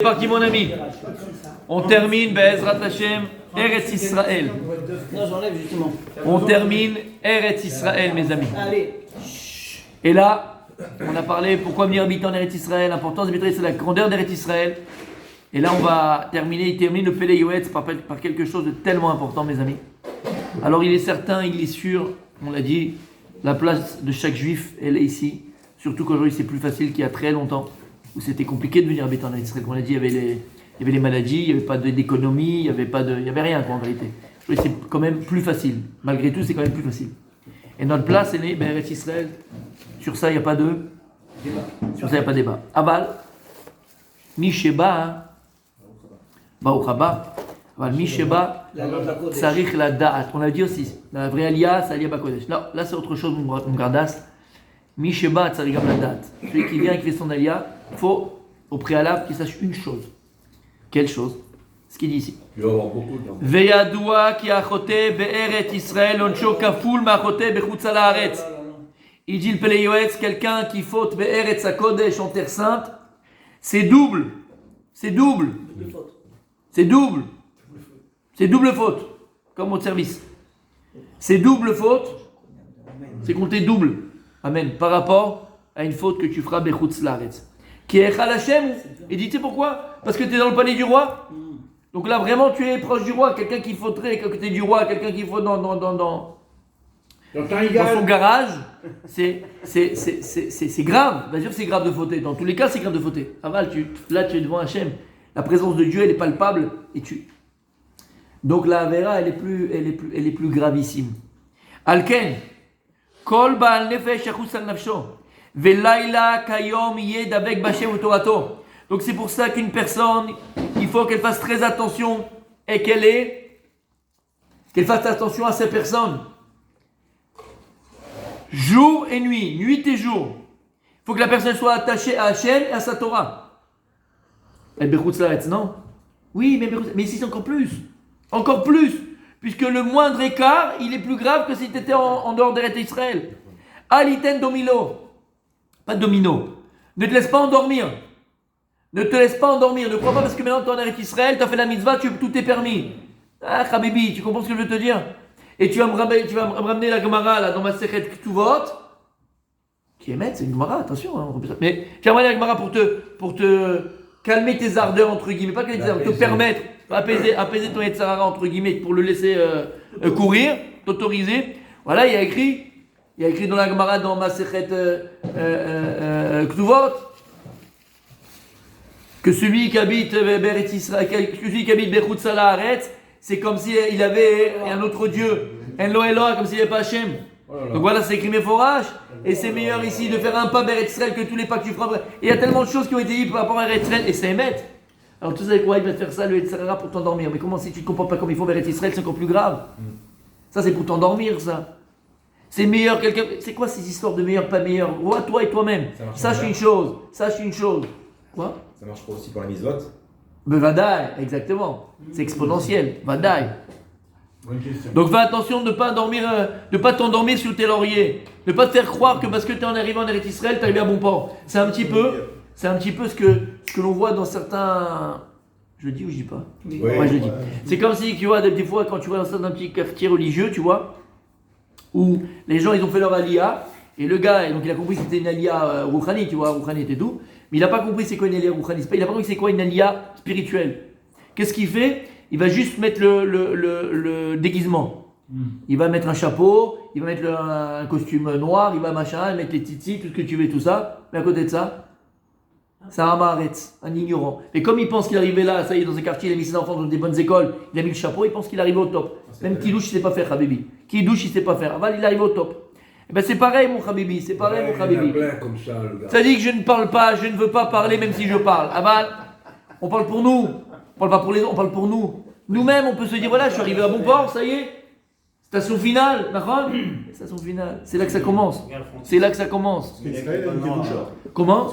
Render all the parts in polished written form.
C'est parti mon ami, on termine Be'ezrat Hashem, Eretz Israël. Non, j'enlève justement. On termine Eretz Israël mes amis. Allez. Et là, on a parlé pourquoi venir habiter en Eretz Israël, l'importance d'habiter, c'est la grandeur d'Eretz Israël. Et là on va terminer, il termine le Pele Yoetz par quelque chose de tellement important mes amis. Alors il est certain, il est sûr, on l'a dit, la place de chaque juif, elle est ici. Surtout qu'aujourd'hui c'est plus facile qu'il y a très longtemps, où c'était compliqué de venir habiter en Israël. Comme on a dit, il y avait les maladies, il n'y avait pas d'économie, il n'y avait rien quoi, en vérité. Aujourd'hui c'est quand même plus facile. Malgré tout, c'est quand même plus facile. Et notre place, elle est Eretz Israël. Sur ça, il n'y a pas de débat. Sur ça, il n'y a pas de débat. Aval, Misheba, Baruch Haba, Aval, Misheba, Tsarich la Da'at. On l'a dit aussi, la vraie Aliyah, c'est Aliyah Bakodesh. Là, c'est autre chose, mon gardas. Misheba, Tsarich la Da'at. Celui qui vient et qui fait son Aliyah, il faut, au préalable, qu'il sache une chose. Quelle chose? Ce qu'il dit ici. Il va y avoir beaucoup de gens. Veyadoua ki achote be'eret Israël oncho kaful ma'achote bechutz ha'aretz. Il dit le Pele Yoetz, quelqu'un qui faute be'eretz hakodesh en terre sainte, c'est double. C'est double. C'est double. C'est double faute. Comme au service. C'est double faute. C'est compté double. Amen. Par rapport à une faute que tu feras bechutz ha'aretz. Qui est Echal Hashem. Et dis, tu sais pourquoi? Parce que tu es dans le palais du roi. Donc là, vraiment, tu es proche du roi. Quelqu'un qui faudrait à côté du roi, quelqu'un qui faut dans son garage, c'est grave. Bien sûr, c'est grave de fauter. Dans tous les cas, c'est grave de fauter. Aval, là, tu es devant Hachem. La présence de Dieu, elle est palpable. Et donc la Avera, elle est plus gravissime. Alken, kol ba'al nefesh yachus al nafsho, velayla kayom yed avec b'Hashem u'torato. Donc c'est pour ça qu'une personne, il faut qu'elle fasse très attention et qu'elle fasse attention à ces personnes. Jour et nuit, nuit et jour. Il faut que la personne soit attachée à Hachem et à sa Torah. Et Bechutz La'aretz, non? Oui, mais ici c'est encore plus. Encore plus. Puisque le moindre écart, il est plus grave que si tu étais en dehors d'Eretz Israël. Aliten domino. Pas domino. Ne te laisse pas endormir. Ne te laisse pas endormir. Ne crois pas parce que maintenant tu es en Eretz Israël, tu as fait la mitzvah, tout est permis. Ah, Habibi, tu comprends ce que je veux te dire? Et tu vas me ramener la Gemara là, dans ma Sechet Ktuvot, qui émet, c'est une Gemara, attention. Hein, mais tu vas me ramener la Gemara pour te calmer tes ardeurs, entre guillemets, pas calmer tes ardeurs, te permettre, apaiser ton Yetzirara, entre guillemets, pour le laisser courir, t'autoriser. Voilà, il y a écrit dans la Gemara, dans ma Sechet Ktuvot, que celui qui habite Be'eretz Israël, celui qui habite Bechutz ha'aretz, c'est comme s'il avait un autre Dieu. Enlo Eloah, comme s'il n'y avait pas Hachem. Donc voilà, c'est écrit Meforach. Et c'est meilleur ici de faire un pas vers Israël que tous les pas que tu feras. Et il y a tellement de choses qui ont été dites par rapport à Israël. Et c'est émettre. Alors tu sais quoi, il va te faire ça, le Yetzirara, pour t'endormir. Mais comment si tu ne comprends pas comme il faut vers Israël, c'est encore plus grave. Ça, c'est pour t'endormir, ça. C'est meilleur quelqu'un. C'est quoi ces histoires de meilleur, pas meilleur? Vois toi et toi-même. Sache une chose. Quoi? Ça marche pas aussi pour la mitzvot? Mais Vadaï, exactement. C'est exponentiel. Vadaï. Donc fais attention de ne pas t'endormir sur tes lauriers. Ne pas te faire croire que parce que tu es en arrivant en Eretz Israël, tu es arrivé à bon port. C'est un petit peu ce que l'on voit dans certains. Je dis ou je dis pas? Oui. Ouais, je dis. C'est comme si, tu vois, des fois, quand tu vois dans certains petits quartiers religieux, tu vois, où les gens, ils ont fait leur aliyah, et le gars, donc il a compris que c'était une aliyah rouchani, tu vois, rouchani et tout. Mais il n'a pas compris c'est quoi une aliyah rouchani. Il n'a pas compris c'est quoi une aliyah spirituelle. Qu'est-ce qu'il fait? Il va juste mettre le déguisement. Il va mettre un chapeau, il va mettre un costume noir, il va mettre les titis, tout ce que tu veux, tout ça. Mais à côté de ça, c'est un amaretz, un ignorant. Et comme il pense qu'il arrivait là, ça y est, dans un quartier, il a mis ses enfants dans des bonnes écoles, il a mis le chapeau, il pense qu'il arrive au top. Même qui douche, il ne sait pas faire, Habibi. Qui douche, il ne sait pas faire. Aval, il arrive au top. Eh ben c'est pareil mon Habibi, c'est pareil mon Habibi. Ça dit que je ne parle pas, je ne veux pas parler même si je parle. Aval, on parle pour nous, on parle pas pour les autres, on parle pour nous. Nous-mêmes on peut se dire voilà je suis arrivé à bon port, ça y est. Station finale, d'accord? Station finale, c'est là que ça commence. C'est là que ça commence. Comment?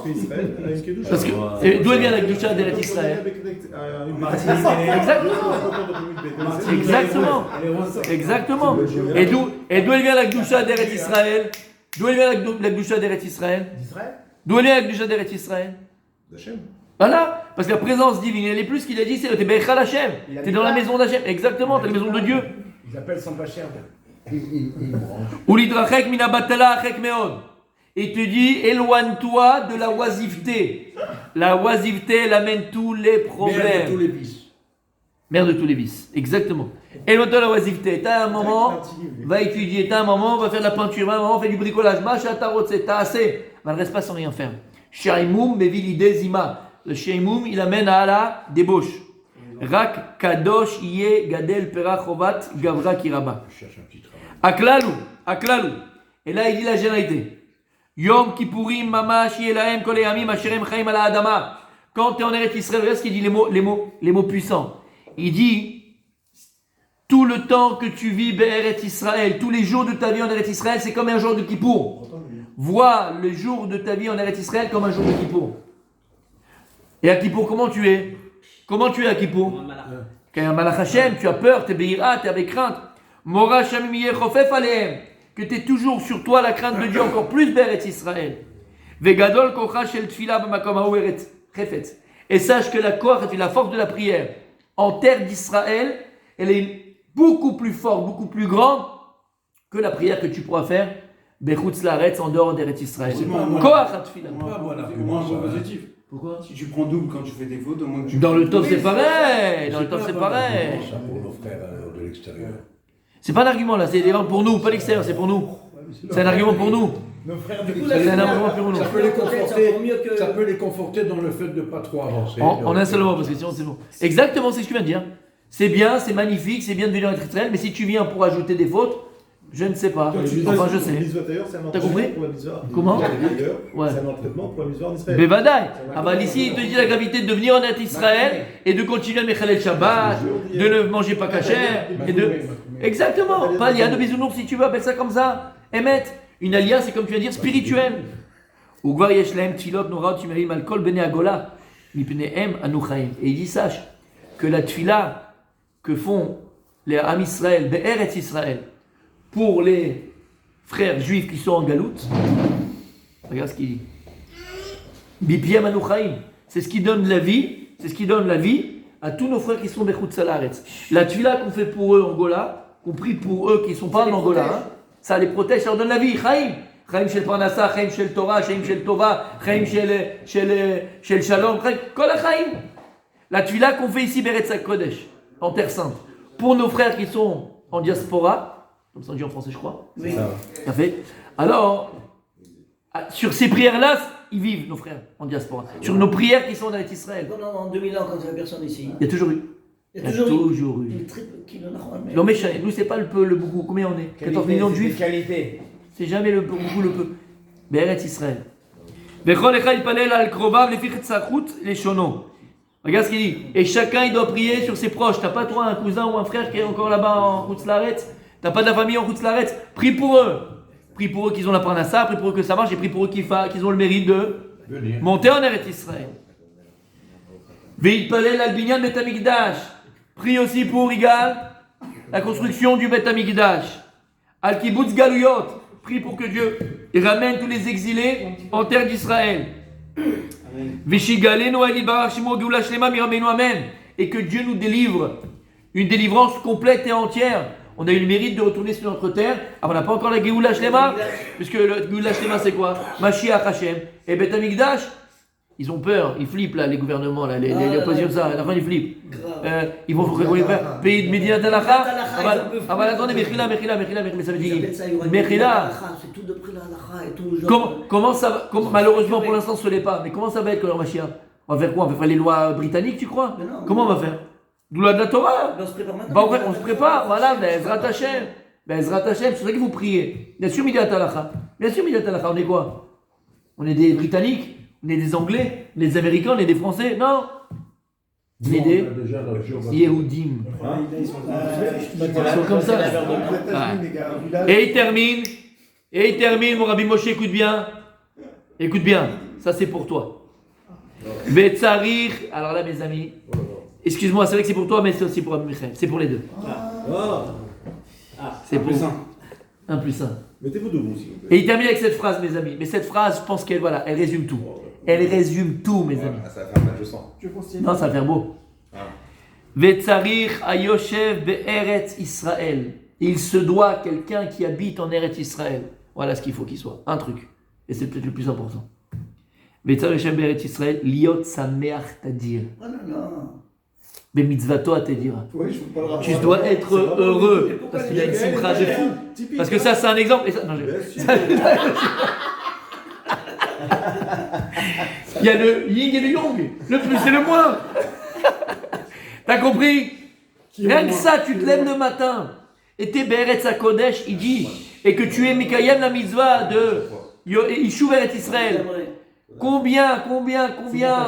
Parce que d'où elle vient la Kedusha d'Eretz Israël? Exactement. Et d'où elle vient la Kedusha d'Eretz Israël? D'où elle vient la Kedusha d'Eretz Israël? D'où elle vient la Kedusha d'Eretz Israël? Voilà, parce que la présence divine, elle est plus ce qu'il a dit, c'est t'es Bechal Hashem, Il a t'es dit dans la là. maison d'Hachem. Exactement, t'es la maison de Dieu. Ils appellent sans pas cher. Il branche. Ulidrachek mina batala achek meod. Il te dit, éloigne-toi de la oisiveté. La oisiveté, elle amène tous les problèmes. Merde de tous les vices. Mère de tous les vices, exactement. Éloigne-toi de la oisiveté. T'as un moment, va étudier. T'as un moment, va faire de la peinture. T'as un moment, fait du bricolage. Macha tarot, c'est t'as assez. Mais ne reste pas sans rien faire. Shaimoum mevilide zima. Le shaimoum, il amène à la débauche. Rak kadosh iye gadel perachovat gavra kiraba. Je cherche un petit travail. Aklalou. Et là, il dit la généralité. Yom Kippourim mamash yelahem kol yamim asherem chaim ala adama. Quand tu es en Eretz Israël, regarde ce qu'il dit, les mots puissants. Il dit, tout le temps que tu vis Eretz Israël, tous les jours de ta vie en Eretz Israël, c'est comme un jour de Kippour. Vois le jour de ta vie en Eretz Israël comme un jour de Kippour. Et à Kippour, comment tu es? Comment tu es à Kippour? Quand il y a un Malach Hashem, tu as peur, tu es beira, tu es avec crainte. Mora shamim yechofef alehem. Que tu es toujours sur toi la crainte de Dieu encore plus Eretz Israël. Vegadol kocha shel tfila b'makom ha'u eretz chefetz. Et sache que la force de la prière en terre d'Israël, elle est beaucoup plus forte, beaucoup plus grande que la prière que tu pourras faire bechutz laaretz en dehors d'Eretz Israël. C'est pas un bon- Koach ha-tfila. Pas un bon Au argument, moins un ça, point hein. positif. Pourquoi? Si tu prends double quand tu fais des fautes, au moins que tu. Dans le top Oui, c'est pareil. Dans le C'est top pas c'est un bon pareil. argument, ça, pour nos frères de l'extérieur. C'est pas un argument là, c'est des pour nous, pas l'extérieur, c'est pour nous. C'est un argument pour nous. Nos frères de C'est un argument pour nous. Ça peut les conforter, ça peut les conforter dans le fait de ne pas trop avancer. En un seul mot, parce que sinon c'est bon. Exactement, c'est ce que tu viens de dire. C'est bien, c'est magnifique, c'est bien de venir en Israël, mais si tu viens pour ajouter des fautes, je ne sais pas. Enfin, je sais. d'ailleurs, c'est un T'as compris? pour la mitzvah. Comment? D'ailleurs, Ouais. c'est un entraînement pour la mitzvah en Israël. Bevadaï. Ah bah ici, il te dit la gravité de venir en Israël et de continuer à Mechalel Shabbat, de ne manger pas cachère, et de... Exactement. Pas il y a de bisounours si tu veux, appelle ça comme ça. Emet. Une alliance, c'est comme tu viens de dire, spirituelle. Ugvar yesh lahem tfilot noraot timerim al kol bnei agola mipnehem anu chaim. Et il dit, sache que la tfila que font les Am Israël, Be'eretz Israël, pour les frères juifs qui sont en galoute, regarde ce qu'il dit. Bipiem anu chaim. C'est ce qui donne la vie, c'est ce qui donne la vie à tous nos frères qui sont bechutz laaretz. La tfila qu'on fait pour eux en Angola, qu'on prie pour eux qui ne sont pas en Angola, hein, ça les protège, ça leur donne la vie. Chaim. Chaim shel parnassa, chaim shel Torah, chaim shel Tova, chaim shel Shalom, chaim. Kol hachaim. La tfila qu'on fait ici, Beretz Kodesh, en Terre Sainte, pour nos frères qui sont en diaspora, comme ça on dit en français, je crois. C'est ça. Tout à fait. Alors, sur ces prières-là, ils vivent, nos frères, en diaspora. Sur nos prières qui sont dans Israël. Pendant 2000 ans, quand il n'y avait personne ici, Il y a toujours eu. il y a toujours eu eu. une triple qui le n'a Non mais nous c'est pas le peu, le beaucoup. Combien on est 14 millions de juifs. Qualité. C'est jamais le beaucoup, le peu. Be'eretz Israël. Vechol echad yipalel al krovav lefi chetzachut leshono. Regarde ce qu'il dit. Et chacun il doit prier sur ses proches. T'as pas toi un cousin ou un frère qui est encore là-bas en Chutz Laaretz? T'as pas de la famille en Chutz Laaretz? Prie pour eux. Prie pour eux qu'ils ont la parnassa, prie pour eux que ça marche et prie pour eux qu'ils ont le mérite de Venir. monter en Eretz Israël. Ve'yipalel al binyan bet hamikdash. Prie aussi pour Igal, la construction du Bet Hamikdash. Al kibbutz galuyot. Prie pour que Dieu ramène tous les exilés en terre d'Israël. Vishigalenu el yitbarach shemo geula shlema miramenu amen. Et que Dieu nous délivre une délivrance complète et entière. On a eu le mérite de retourner sur notre terre. Ah, on n'a pas encore la Geoula Shlema, puisque le Geoula Shlema c'est quoi? Mashiach Hashem. Et Bet Hamikdash, ils ont peur, ils flippent là, les gouvernements, là, les oppositions, ça, à la fin ils flippent. Ils vont faire pays de Medinat Halacha. Ah bah attendez, Mechila, mais ça veut dire Mechila. C'est tout de prix la halakha et tout. Comment ça va, malheureusement pour l'instant ce n'est pas, mais comment ça va être que leur Mashiach? On va faire quoi? On va faire les lois britanniques, tu crois? Non. Comment on va faire? D'où la de la Torah? On se prépare maintenant. Bah, on se prépare, voilà, mais Ezrat Hashem. Ben Ezrat Hashem, c'est ça que vous priez. Bien sûr, Midat Halacha. Bien sûr, Midat Halacha, on est quoi? On est des Britanniques, on est des Anglais, on est des Américains, on est des Français. Non. On est des Yehudim. Ils sont comme ça. Ouais. Et il termine, mon Rabbi Moshe, écoute bien. Écoute bien, ça c'est pour toi. Vetzarir, alors là, mes amis. Excuse-moi, c'est vrai que c'est pour toi, mais c'est aussi pour Rabbi Michael. C'est pour les deux. C'est pour 1 plus 1. Mettez-vous debout, s'il vous plaît. Et il termine avec cette phrase, mes amis. Mais cette phrase, je pense qu'elle, voilà, elle résume tout. Elle résume tout, mes amis. Ah, ça va faire mal, je sens. Non, ça va faire beau. Ah. Vetzarich ayoshev be'eretz Israël. Il se doit quelqu'un qui habite en Eretz Israël. Voilà ce qu'il faut qu'il soit. Un truc. Et c'est peut-être le plus important. Vetzarich ayoshev be'eretz Israël. Liot sameach tadir. Oh non, non. Bemitzvato à te dire. Oui, je peux pas le Tu dois être heureux. Parce qu'il y a une simcha de fou. Typique. Parce que ça, c'est un exemple. Et ça, non, il y a le yin et le yang. Le plus et le moins. T'as compris? Rien que ça, tu te lèves le matin. Et t'es Be'eretz HaKodesh, il dit. Et que tu es Mikayem la mitzvah de Yishuv Eretz Israël. Combien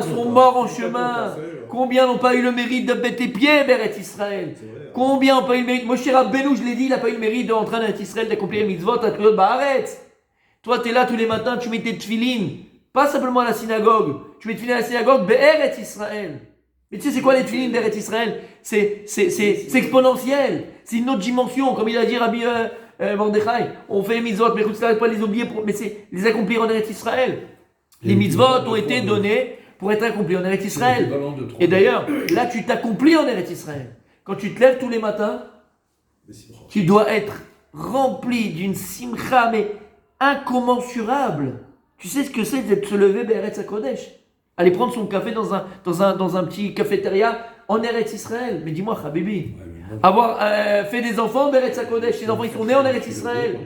sont morts en chemin? Combien n'ont pas eu le mérite de mettre tes pieds Eretz Israël? Combien n'ont pas eu le mérite? Moshe Rabbeinu, je l'ai dit, il n'a pas eu le mérite d'entrer en Eretz Israël, d'accomplir les mitzvot à Kriot Ba'aretz. Toi, tu es là tous les matins, tu mets tes tefilines, pas simplement à la synagogue. Tu mets tes tefilines à la synagogue, Be'eretz Israël. Mais tu sais, c'est quoi les tefilines d'Eretz Israël? C'est exponentiel. C'est une autre dimension, comme il a dit Rabbi Mordechai. On fait les mitzvot, mais écoute, pas les oublier, mais c'est les accomplir en Eretz Israël. Les mitzvot ont été donnés pour être accomplis en Eretz Israël. Et d'ailleurs, là, tu t'accomplis en Eretz Israël. Quand tu te lèves tous les matins, tu dois être rempli d'une simcha, mais incommensurable. Tu sais ce que c'est de se lever Be'eretz HaKodesh? Aller prendre son café dans un petit cafétéria en Eretz Israël. Mais dis-moi, Habibi, avoir fait des enfants Be'eretz HaKodesh, les enfants ils sont nés en Eretz Israël.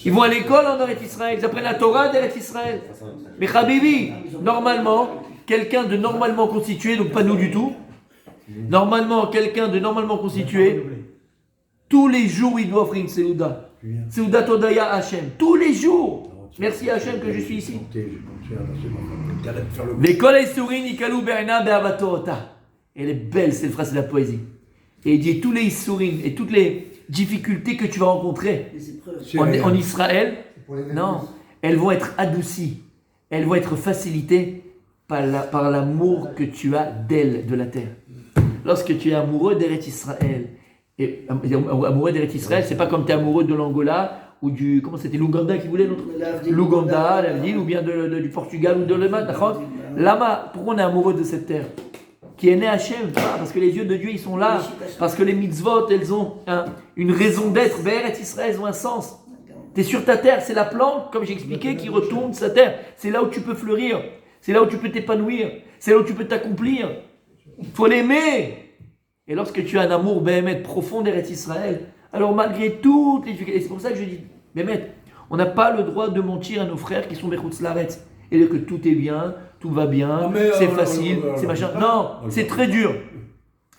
Ils vont à l'école en Eretz Israël, ils apprennent la Torah d'Eretz Israël. Mais Habibi, normalement, quelqu'un de normalement constitué, donc pas nous du tout, normalement, quelqu'un de normalement constitué, tous les jours il doit offrir une Seouda. Seouda Todaya Hashem. Tous les jours. Merci Hashem que je suis ici. Elle est belle cette phrase, c'est la poésie. Et il dit tous les Issourim et toutes les difficultés que tu vas rencontrer en Israël, non, elles vont être adoucies, elles vont être facilitées par l'amour que tu as d'elle, de la terre. Lorsque tu es amoureux d'Eretz Israël, et amoureux d'Eretz Israël, c'est pas comme tu es amoureux de l'Angola ou du, comment c'était, l'Ouganda qui voulait l'autre, l'Ouganda, l'Avdil, ou bien du Portugal ou de l'Allemagne, d'accord? Lama, pourquoi on est amoureux de cette terre qui est née Hachem? Parce que les yeux de Dieu ils sont là, parce que les mitzvot elles ont une raison d'être, Be'eretz Israël, elles ont un sens. Tu es sur ta terre, c'est la plante, comme j'ai expliqué, qui retourne sa terre. C'est là où tu peux fleurir, c'est là où tu peux t'épanouir, c'est là où tu peux t'accomplir. Il faut l'aimer. Et lorsque tu as un amour Béhémet profond d'Eretz Israël, alors malgré toutes les difficultés, c'est pour ça que je dis, Béhémet, on n'a pas le droit de mentir à nos frères qui sont Bechutz Laaretz et dire que tout est bien, tout va bien, c'est facile, c'est machin. Non, c'est très dur.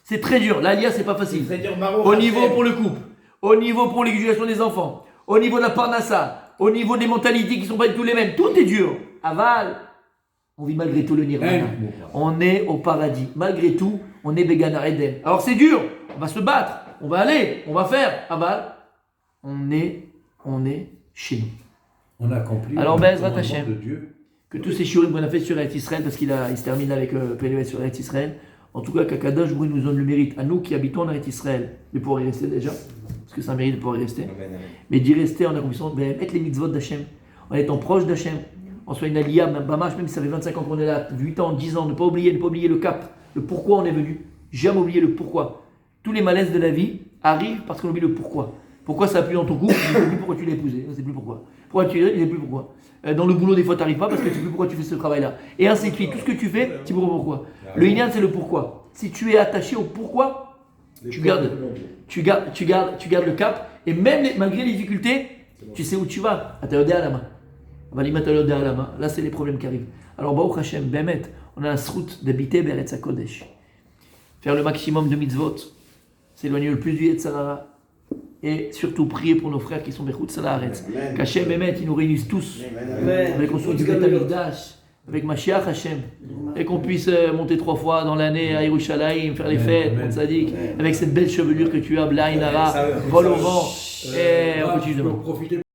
C'est très dur. L'Alia, c'est pas facile. Au niveau pour le couple, au niveau pour l'éducation des enfants, au niveau de la parnassa, au niveau des mentalités qui sont pas du tout les mêmes, tout est dur. Aval, on vit malgré tout le nirvana. On est au paradis. Malgré tout, on est Began Eden. Alors c'est dur, on va se battre, on va aller, on va faire. Aval, on est chez nous. On accomplit alors, le Be'ezrat commandement Hashem, de Dieu. que tous ces shurim qu'on a fait sur Eretz Israël, parce qu'il se termine avec PLS sur Eretz Israël, en tout cas qu'Akadosh Baruch Hu nous donne le mérite, à nous qui habitons en Eretz Israël, de pouvoir y rester déjà, parce que c'est un mérite de pouvoir y rester, mais d'y rester en accomplissant, mettre les mitzvot d'Hachem, en étant proche d'Hachem, en soit une aliyah, même si ça fait 25 ans qu'on est là, 8 ans, 10 ans, ne pas oublier le cap, le pourquoi on est venu, jamais oublier le pourquoi. Tous les malaises de la vie arrivent parce qu'on oublie le pourquoi. Pourquoi ça appuie dans ton couple, tu ne sais plus pourquoi tu l'as épousé, ne sais plus pourquoi. Pourquoi tu l'as, tu ne sais plus pourquoi. Dans le boulot, des fois, tu n'arrives pas parce que tu ne sais plus pourquoi tu fais ce travail-là. Et ainsi de suite. Tout ce que tu fais, tu sais pas pourquoi. Le Inyan, c'est le pourquoi. Si tu es attaché au pourquoi, tu gardes le cap. Et même malgré les difficultés, tu sais où tu vas. Là, c'est les problèmes qui arrivent. Alors, Baruch Hashem, Bémet, on a un srout d'habiter Be'eretz HaKodesh. Faire le maximum de mitzvot, s'éloigner le plus du Yetzirah. Et surtout prier pour nos frères qui sont Bechutz Laaretz. Qu'Hachem Bémet, ils nous réunissent tous. Avec qu'on soit du Beth Amikdash, avec Mashiach Hachem. Et qu'on puisse monter 3 fois dans l'année à Yerushalayim, faire les fêtes, mon tzaddik, avec cette belle chevelure que tu as, Blaïnara, vol au vent. Et on continue demain.